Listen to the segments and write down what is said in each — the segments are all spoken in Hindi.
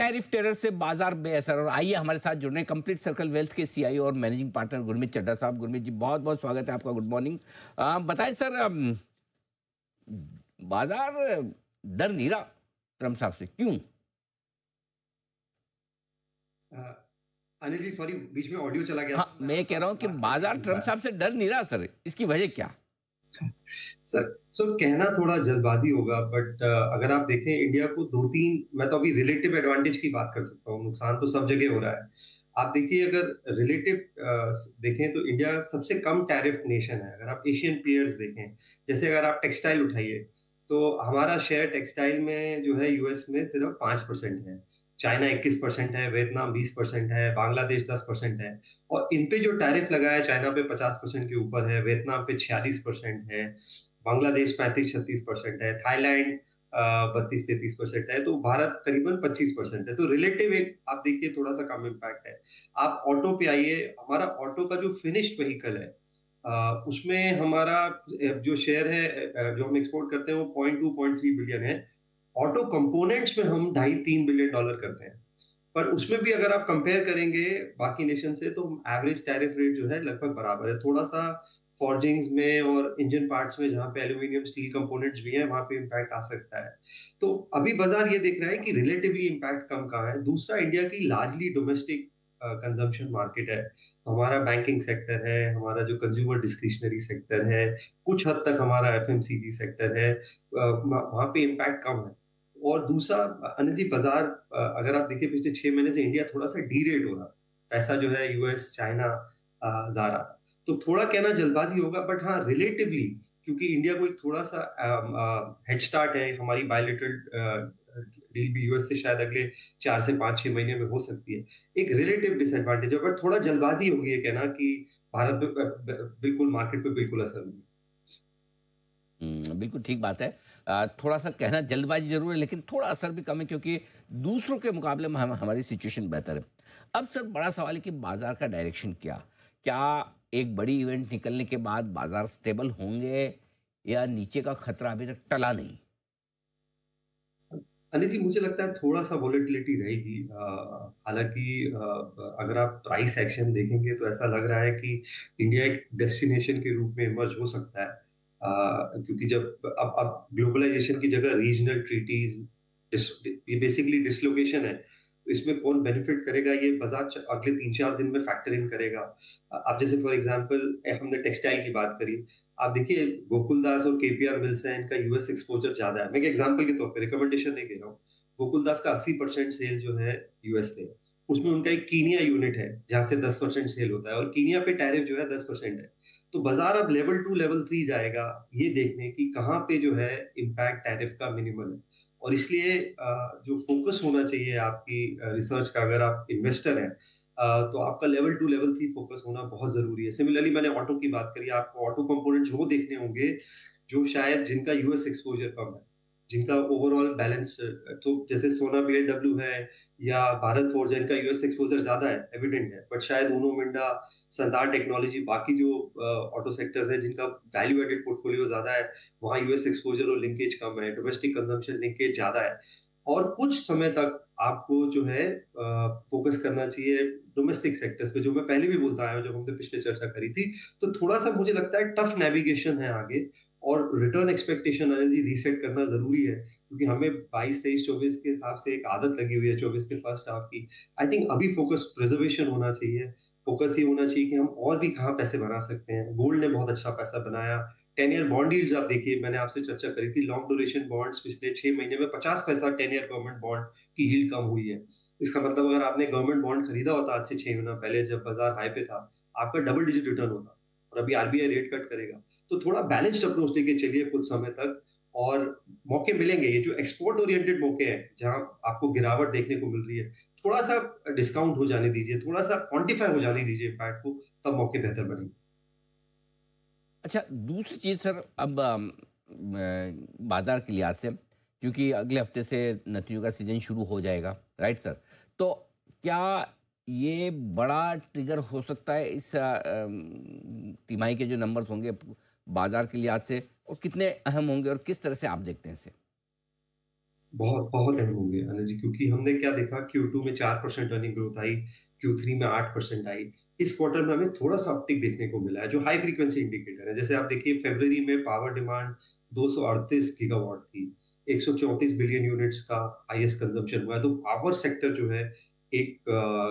टैरिफ टेरर से बाजार बेअसर। और आइए हमारे साथ जुड़ने हैं कंप्लीट सर्कल वेल्थ के सीईओ और मैनेजिंग पार्टनर गुरमीत चड्ढा साहब। गुरमीत जी, बहुत बहुत स्वागत है आपका। Good morning. बताएं सर, बाजार डर नहीं रहा ट्रम्प साहब से, क्यों? अनिल जी सॉरी, बीच में ऑडियो चला गया। हाँ, मैं कह रहा हूं कि बाजार ट्रम्प साहब से डर नहीं रहा सर, इसकी वजह क्या? सर कहना थोड़ा जल्दबाजी होगा, बट अगर आप देखें इंडिया को दो तीन, मैं तो अभी रिलेटिव एडवांटेज की बात कर सकता हूँ। नुकसान तो सब जगह हो रहा है। आप देखिए, अगर रिलेटिव देखें तो इंडिया सबसे कम टैरिफ नेशन है। अगर आप एशियन पीयर्स देखें, जैसे अगर आप टेक्सटाइल उठाइए, तो हमारा शेयर टेक्सटाइल में जो है यूएस में सिर्फ 5% है। चाइना 21% है, वियतनाम 20% है, बांग्लादेश 10% है। और इन पे जो टैरिफ लगाया है, चाइना पे 50% के ऊपर है, वियतनाम पे 46% है, बांग्लादेश 35-36% है, थाईलैंड 32-33% है, तो भारत करीबन 25% है। तो रिलेटिव एक आप देखिए थोड़ा सा कम इम्पैक्ट है। आप ऑटो पे आइए, हमारा ऑटो का जो फिनिश्ड व्हीकल है उसमें हमारा जो शेयर है, जो हम एक्सपोर्ट करते हैं वो 0.2-0.3 बिलियन है। ऑटो कंपोनेंट्स में हम 2.5-3 बिलियन डॉलर करते हैं। पर उसमें भी अगर आप कंपेयर करेंगे बाकी नेशन से, तो एवरेज टैरिफ रेट जो है लगभग बराबर है। थोड़ा सा फॉर्जिंग्स में और इंजन पार्ट्स में, जहां पे एल्यूमिनियम स्टील कंपोनेंट्स भी हैं, वहां पे इम्पैक्ट आ सकता है। तो अभी बाजार ये देख रहा है कि रिलेटिवली इम्पैक्ट कम कहाँ है। दूसरा, इंडिया की लार्जली डोमेस्टिक कंजम्पशन मार्केट है। तो हमारा बैंकिंग सेक्टर है, हमारा जो कंज्यूमर डिस्क्रिशनरी सेक्टर है, कुछ हद तक हमारा एफएमसीजी सेक्टर है, वहां पे इम्पैक्ट कम है। और दूसरा, अनिल जी, बाजार अगर आप देखिए पिछले 6 महीने से इंडिया थोड़ा सा डीरेट हो रहा है। पैसा जो है यूएस चाइना जा रहा है। तो थोड़ा कहना जल्दबाजी होगा, बट हाँ रिलेटिवली, क्योंकि इंडिया को एक थोड़ा सा हेड स्टार्ट है। हमारी बायलेटरल डील भी यूएस से शायद अगले 4 से 5-6 महीने में हो सकती है। एक रिलेटिव डिसएडवांटेज है, बट थोड़ा जल्दबाजी होगी ये कहना कि भारत पे बिल्कुल मार्केट पे बिल्कुल असर नहीं। बिल्कुल ठीक बात है। थोड़ा सा कहना जल्दबाजी जरूर है, लेकिन थोड़ा असर भी कम है, क्योंकि दूसरों के मुकाबले में हमारी सिचुएशन बेहतर है। अब सर, बड़ा सवाल है कि बाजार का डायरेक्शन क्या क्या एक बड़ी इवेंट निकलने के बाद बाजार स्टेबल होंगे, या नीचे का खतरा अभी तक टला नहीं? अनिल जी, मुझे लगता है थोड़ा सा वॉलेटिलिटी रहेगी। हालांकि अगर आप प्राइस एक्शन देखेंगे तो ऐसा लग रहा है कि इंडिया एक डेस्टिनेशन के रूप में इमर्ज हो सकता है। क्योंकि जब अब ग्लोबलाइजेशन की जगह रीजनल ट्रीटीज, ये बेसिकली डिसलोकेशन है। तो इसमें कौन बेनिफिट करेगा, ये बाजार अगले 3-4 दिन में फैक्टर इन करेगा। आप जैसे फॉर एग्जांपल, हमने टेक्सटाइल की बात करी। आप देखिए, गोकुलदास और केपीआर मिल्स है, इनका यूएस एक्सपोजर ज्यादा है। मैं एग्जांपल के तौर पे, रिकमेंडेशन नहीं दे रहा हूँ। गोकुलदास का 80% सेल जो है यूएस से। उसमें उनका एक कीनिया यूनिट है जहां से 10% सेल होता है, और कीनिया पे टैरिफ जो है 10% है। तो बाजार अब लेवल 2 लेवल 3 जाएगा, ये देखने की कहाँ पे जो है इम्पैक्ट टैरिफ का मिनिमल है। और इसलिए जो फोकस होना चाहिए आपकी रिसर्च का, अगर आप इन्वेस्टर हैं, तो आपका लेवल 2 लेवल 3 फोकस होना बहुत जरूरी है। सिमिलरली, मैंने ऑटो की बात करी, आपको ऑटो कंपोनेंट्स वो देखने होंगे जो शायद जिनका यूएस एक्सपोजर कम है, जिनका ओवरऑल बैलेंस, तो जैसे सोना बीएलडब्ल्यू है या भारत फोर्ज है, इनका यूएस एक्सपोजर ज्यादा है, एविडेंट है। बट शायद उनो मिंडा, संतार टेक्नोलॉजी, बाकी जो ऑटो सेक्टर्स है जिनका वैल्यू एडेड पोर्टफोलियो ज्यादा है, वहां यूएस एक्सपोजर और लिंकेज कम है, डोमेस्टिक कंजम्पशन लिंकेज ज्यादा है। और कुछ समय तक आपको जो है फोकस करना चाहिए डोमेस्टिक सेक्टर्स पे, जो मैं पहले भी बोलता आया हूं जब हमने पिछले चर्चा करी थी। तो थोड़ा सा मुझे लगता है टफ नेविगेशन है आगे, और रिटर्न एक्सपेक्टेशन रीसेट करना जरूरी है, क्योंकि हमें 22, 23, 24 के हिसाब से एक आदत लगी हुई है 24 के फर्स्ट हाफ की। आई थिंक अभी फोकस प्रिजर्वेशन होना चाहिए। फोकस ये होना चाहिए कि हम और भी कहाँ पैसे बना सकते हैं। गोल्ड ने बहुत अच्छा पैसा बनाया। 10 ईयर बॉन्ड यील्ड्स आप देखिए, मैंने आपसे चर्चा करी थी, लॉन्ग ड्यूरेशन बॉन्ड्स पिछले 6 महीने में 50 पैसा 10 ईयर गवर्नमेंट बॉन्ड की यील्ड कम हुई है। इसका मतलब अगर आपने गवर्नमेंट बॉन्ड खरीदा होता आज से 6 महीना पहले, जब बाजार हाई पे था, आपका डबल डिजिट रिटर्न होता। और अभी आरबीआई रेट कट करेगा। तो थोड़ा बैलेंस्ड अप्रोच लेके चलिए कुछ समय तक, और मौके मिलेंगे। ये जो एक्सपोर्ट ओरिएंटेड मौके हैं, जहां आपको गिरावट देखने को मिल रही है, थोड़ा सा डिस्काउंट हो जाने दीजिए, थोड़ा सा क्वांटिफाई हो जाने दीजिए इम्पैक्ट को, तब मौके बेहतर बनेंगे। अच्छा, दूसरी चीज़ सर, अब बाजार के लिहाज से, क्योंकि अगले हफ्ते से नथियों का सीजन शुरू हो जाएगा, राइट सर? तो क्या ये बड़ा ट्रिगर हो सकता है इस तिमाही के जो नंबर्स होंगे बाजार के लिहाज से, और कितने अहम होंगे, और किस तरह से आप देखते हैं इसे? बहुत बहुत अहम होंगे अनिल जी, क्योंकि हमने क्या देखा, Q2 में 4% अर्निंग ग्रोथ आई, Q3 में 8% आई। इस क्वार्टर में हमें थोड़ा सा अपटिक देखने को मिला है, जो हाई फ्रीक्वेंसी इंडिकेटर है। जैसे आप देखिए, फरवरी में पावर डिमांड 238 गीगावाट थी, 134 बिलियन यूनिट्स का हाईएस्ट कंजम्पशन हुआ है। तो पावर सेक्टर जो है, एक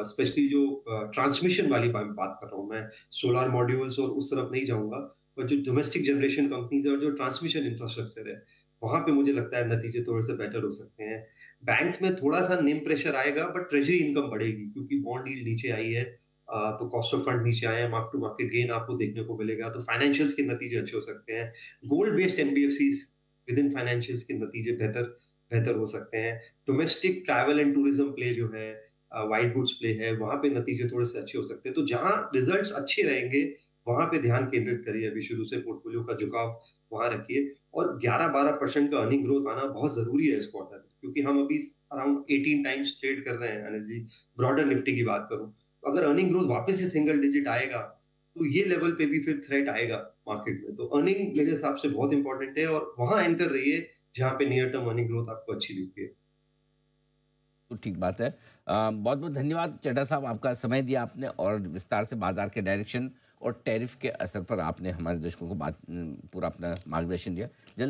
स्पेशली जो ट्रांसमिशन वाली बात कर रहा हूँ मैं, सोलर मॉड्यूल्स और उस तरफ नहीं जाऊंगा, पर जो डोमेस्टिक जनरेशन कंपनीज है और जो ट्रांसमिशन इंफ्रास्ट्रक्चर है, वहां पे मुझे लगता है नतीजे थोड़े से बेटर हो सकते हैं। बैंक्स में थोड़ा सा निम प्रेशर आएगा, बट ट्रेजरी इनकम बढ़ेगी क्योंकि बॉन्ड यील्ड नीचे आई है। तो कॉस्ट ऑफ फंड नीचे आए हैं, मार्क टू मार्केट गेन आपको देखने को मिलेगा, तो फाइनेंशियल्स के नतीजे अच्छे हो सकते हैं। Gold based NBFCs with in financials के नतीजे बेहतर बेहतर हो सकते हैं। Domestic travel and tourism play जो है, वाइट गुड्स प्ले है, वहां पे नतीजे थोड़े से अच्छे हो सकते हैं। तो जहां रिजल्ट्स अच्छे रहेंगे, वहां पे ध्यान केंद्रित करिए। अभी शुरू से पोर्टफोलियो का झुकाव वहां रखिए। और 11-12% का अर्निंग ग्रोथ आना बहुत जरूरी है इस क्वार्टर में, क्योंकि हम अभी अराउंड 18 टाइम्स ट्रेड कर रहे हैं अनिल जी। ब्रॉडर निफ्टी की बात करूं, तो अगर अर्निंग ग्रोथ वापस से सिंगल डिजिट आएगा, तो ये लेवल पे भी फिर थ्रेट आएगा मार्केट में। तो अर्निंग मेरे हिसाब से बहुत इंपॉर्टेंट है, और वहां एंकर रहिए जहां पे नियर टर्म अर्निंग ग्रोथ आपको अच्छी दिखती है। तो ठीक बात है। बहुत बहुत धन्यवाद चड्ढा साहब, आपका समय दिया आपने और विस्तार से बाजार के डायरेक्शन और टैरिफ के असर पर आपने हमारे दर्शकों को पूरा अपना मार्गदर्शन दिया। जल्द